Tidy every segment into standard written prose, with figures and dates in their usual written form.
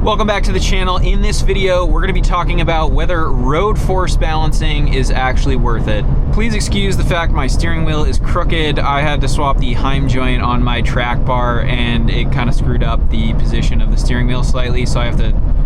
Welcome back to the channel. In this video, we're going to be talking about whether road force balancing is actually worth it. Please excuse the fact my steering wheel is crooked. I had to swap the Heim joint on my track bar and it kind of screwed up the position of the steering wheel slightly, so I have to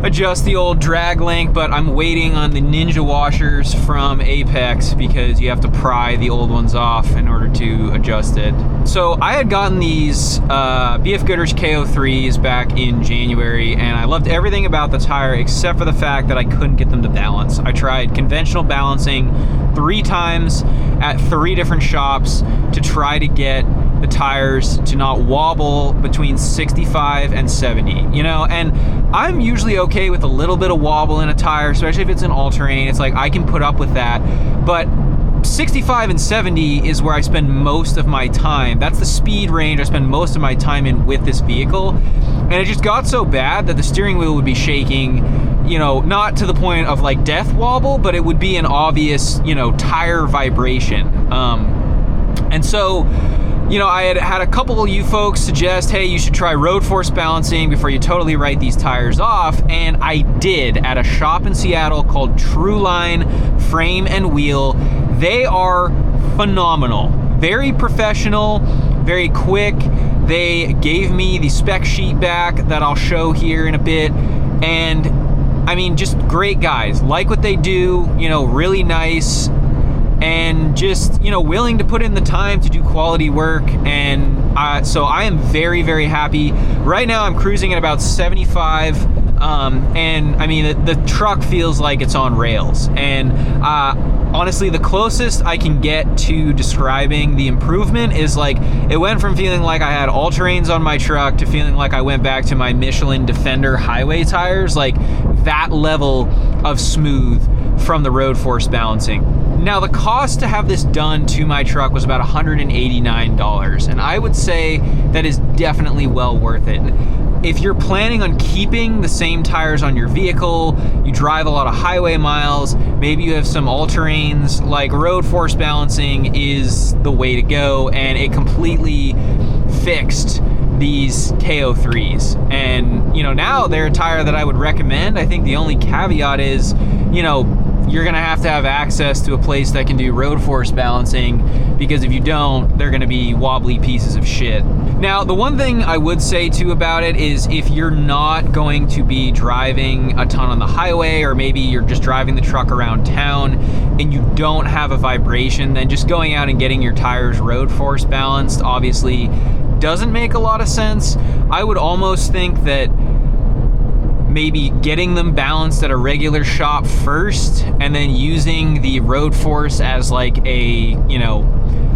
adjust the old drag link, but I'm waiting on the Ninja washers from Apex because you have to pry the old ones off in order to adjust it. So I had gotten these BF Goodrich KO3s back in January, and I loved everything about the tire except for the fact that I couldn't get them to balance. I tried conventional balancing 3 times at 3 different shops to try to get the tires to not wobble between 65 and 70, you know, and I'm usually okay with a little bit of wobble in a tire, especially if it's an all-terrain. It's like I can put up with that, but 65 and 70 is where I spend most of my time. That's the speed range I spend most of my time in with this vehicle, and it just got so bad that the steering wheel would be shaking, you know, not to the point of like death wobble, but it would be an obvious, you know, tire vibration. And so, you know, I had a couple of you folks suggest, hey, you should try road force balancing before you totally write these tires off, and I did at a shop in Seattle called Trueline Frame and Wheel. They are phenomenal, very professional, very quick. They gave me the spec sheet back that I'll show here in a bit, and I mean, just great guys, like what they do, you know, really nice, and just, you know, willing to put in the time to do quality work. And so I am very, very happy. Right now I'm cruising at about 75, and I mean, the truck feels like it's on rails. And honestly, the closest I can get to describing the improvement is like, it went from feeling like I had all-terrains on my truck to feeling like I went back to my Michelin Defender highway tires, like that level of smooth from the road force balancing. Now, the cost to have this done to my truck was about $189, and I would say that is definitely well worth it. If you're planning on keeping the same tires on your vehicle, you drive a lot of highway miles, maybe you have some all-terrains, like road force balancing is the way to go, and it completely fixed these KO3s. And, you know, now they're a tire that I would recommend. I think the only caveat is, you know, you're gonna have to have access to a place that can do road force balancing, because if you don't, they're gonna be wobbly pieces of shit. Now, the one thing I would say too about it is if you're not going to be driving a ton on the highway, or maybe you're just driving the truck around town and you don't have a vibration, then just going out and getting your tires road force balanced obviously doesn't make a lot of sense. I would almost think that maybe getting them balanced at a regular shop first, and then using the road force as like a, you know,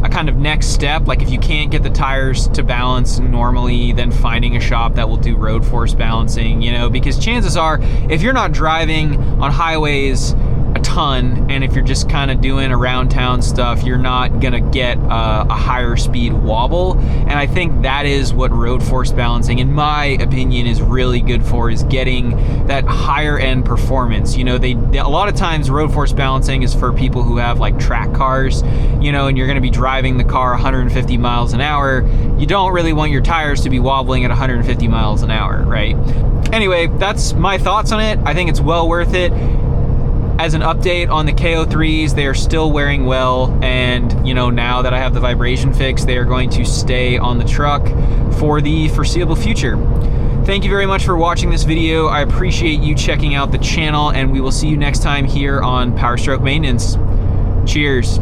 a kind of next step. Like if you can't get the tires to balance normally, then finding a shop that will do road force balancing, you know, because chances are if you're not driving on highways a ton, and if you're just kind of doing around town stuff, you're not gonna get a higher speed wobble. And I think that is what road force balancing, in my opinion, is really good for, is getting that higher end performance. You know, a lot of times road force balancing is for people who have like track cars, you know, and you're gonna be driving the car 150 miles an hour. You don't really want your tires to be wobbling at 150 miles an hour, right? Anyway, that's my thoughts on it. I think it's well worth it. As an update on the KO3s, they are still wearing well, and you know, now that I have the vibration fix, they are going to stay on the truck for the foreseeable future. Thank you very much for watching this video. I appreciate you checking out the channel, and we will see you next time here on Power Stroke Maintenance. Cheers.